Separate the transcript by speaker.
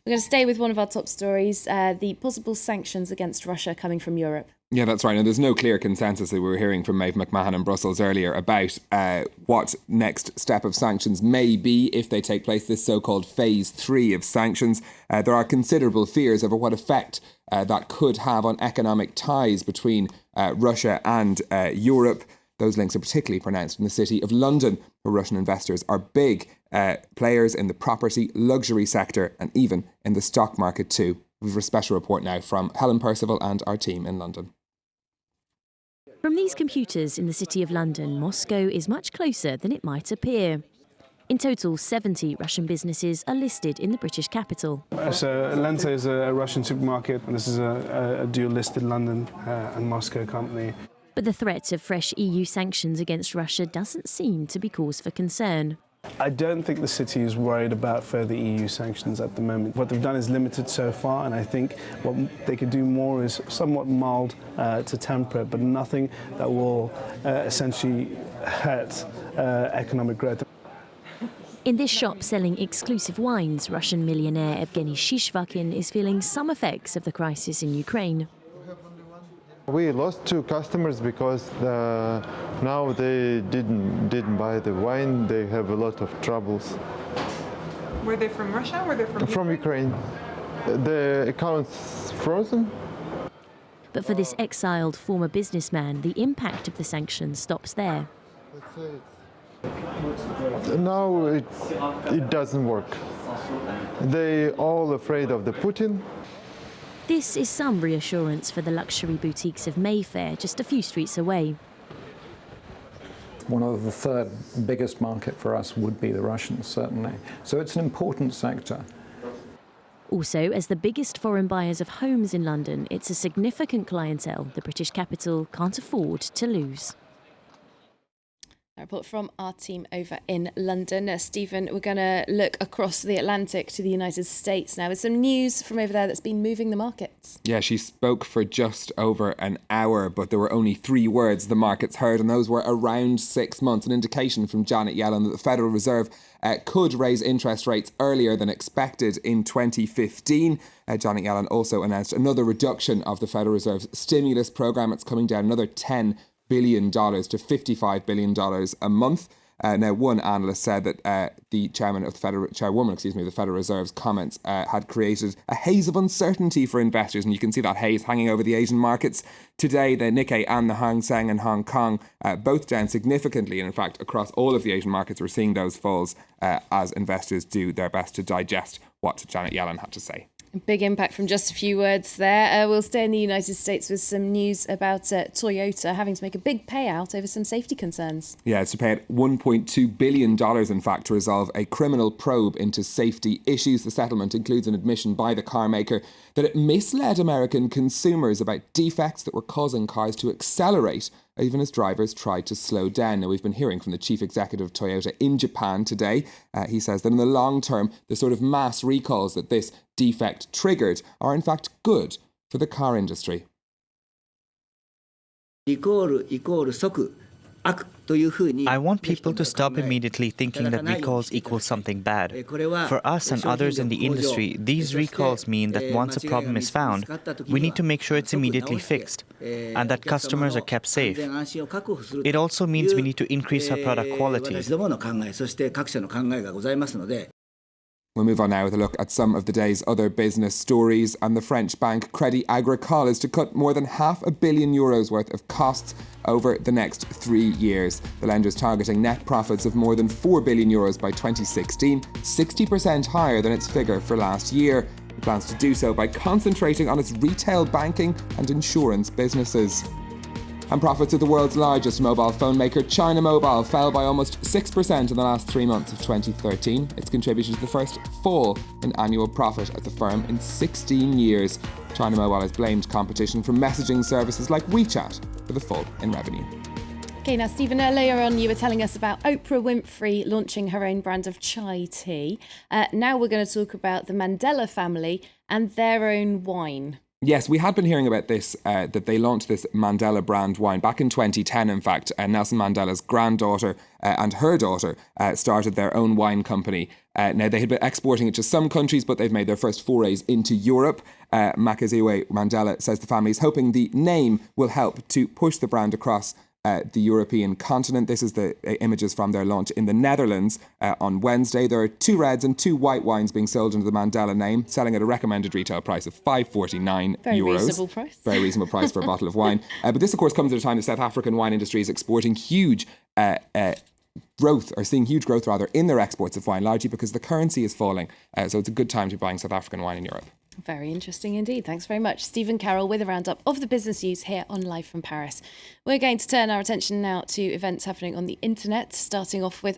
Speaker 1: We're going to stay with one of our top stories, the possible sanctions against Russia coming from Europe.
Speaker 2: Yeah, that's right. And there's no clear consensus that we were hearing from Maeve McMahon in Brussels earlier about what next step of sanctions may be if they take place, this so-called phase 3 of sanctions. There are considerable fears over what effect that could have on economic ties between Russia and Europe. Those links are particularly pronounced in the city of London, where Russian investors are big players in the property, luxury sector and even in the stock market too. We have a special report now from Helen Percival and our team in London.
Speaker 3: From these computers in the city of London, Moscow is much closer than it might appear. In total, 70 Russian businesses are listed in the British capital.
Speaker 4: So Lenta is a Russian supermarket, and this is a dual-listed London and Moscow company.
Speaker 3: But the threat of fresh EU sanctions against Russia doesn't seem to be cause for concern.
Speaker 4: I don't think the city is worried about further EU sanctions at the moment. What they've done is limited so far, and I think what they could do more is somewhat mild to temperate, but nothing that will essentially hurt economic growth.
Speaker 3: In this shop selling exclusive wines, Russian millionaire Evgeny Shishvakin is feeling some effects of the crisis in Ukraine.
Speaker 5: We lost 2 customers because now they didn't buy the wine. They have a lot of troubles.
Speaker 6: Were they from Russia? Or were they
Speaker 5: from Ukraine? The account's frozen.
Speaker 3: But for this exiled former businessman, the impact of the sanctions stops there.
Speaker 5: Now it doesn't work. They all afraid of the Putin.
Speaker 3: This is some reassurance for the luxury boutiques of Mayfair, just a few streets away.
Speaker 7: One of the third biggest market for us would be the Russians, certainly. So it's an important sector.
Speaker 3: Also, as the biggest foreign buyers of homes in London, it's a significant clientele the British capital can't afford to lose.
Speaker 1: A report from our team over in London. Stephen, we're going to look across the Atlantic to the United States now with some news from over there that's been moving the markets.
Speaker 2: Yeah, she spoke for just over an hour, but there were only 3 words the markets heard, and those were around 6 months, an indication from Janet Yellen that the Federal Reserve could raise interest rates earlier than expected in 2015. Janet Yellen also announced another reduction of the Federal Reserve's stimulus programme. It's coming down another $10 billion to $55 billion a month. Now, one analyst said that the chairwoman of the Federal Reserve's comments had created a haze of uncertainty for investors, and you can see that haze hanging over the Asian markets. Today, the Nikkei and the Hang Seng in Hong Kong both down significantly, and in fact, across all of the Asian markets, we're seeing those falls as investors do their best to digest what Janet Yellen had to say.
Speaker 1: Big impact from just a few words there. We'll stay in the United States with some news about Toyota having to make a big payout over some safety concerns.
Speaker 2: Yeah, it's to pay out $1.2 billion, in fact, to resolve a criminal probe into safety issues. The settlement includes an admission by the car maker that it misled American consumers about defects that were causing cars to accelerate, even as drivers tried to slow down. Now, we've been hearing from the chief executive of Toyota in Japan today. He says that in the long term, the sort of mass recalls that this defect triggered are in fact good for the car industry.
Speaker 8: I want people to stop immediately thinking that recalls equal something bad. For us and others in the industry, these recalls mean that once a problem is found, we need to make sure it's immediately fixed and that customers are kept safe. It also means we need to increase our product quality.
Speaker 2: We'll move on now with a look at some of the day's other business stories. And the French bank Crédit Agricole is to cut more than €500 million worth of costs over the next 3 years. The lender is targeting net profits of more than €4 billion by 2016, 60% higher than its figure for last year. It plans to do so by concentrating on its retail banking and insurance businesses. And profits of the world's largest mobile phone maker, China Mobile, fell by almost 6% in the last 3 months of 2013. It's contributed to the first fall in annual profit at the firm in 16 years. China Mobile has blamed competition from messaging services like WeChat for the fall in revenue.
Speaker 1: Okay, now, Stephen, earlier on you were telling us about Oprah Winfrey launching her own brand of chai tea. Now we're going to talk about the Mandela family and their own wine.
Speaker 2: Yes, we had been hearing about this, that they launched this Mandela brand wine back in 2010, in fact. Nelson Mandela's granddaughter and her daughter started their own wine company. Now, they had been exporting it to some countries, but they've made their first forays into Europe. Makaziwe Mandela says the family is hoping the name will help to push the brand across the European continent. This is the images from their launch in the Netherlands on Wednesday. There are 2 reds and 2 white wines being sold under the Mandela name, selling at a recommended retail price of €5.49.
Speaker 1: Very reasonable price.
Speaker 2: Very reasonable price for a bottle of wine. But this, of course, comes at a time the South African wine industry is exporting huge growth, or seeing huge growth rather, in their exports of wine, largely because the currency is falling. So it's a good time to be buying South African wine in Europe.
Speaker 1: Very interesting indeed. Thanks very much, Stephen Carroll, with a roundup of the business news here on Live from Paris. We're going to turn our attention now to events happening on the internet, starting off with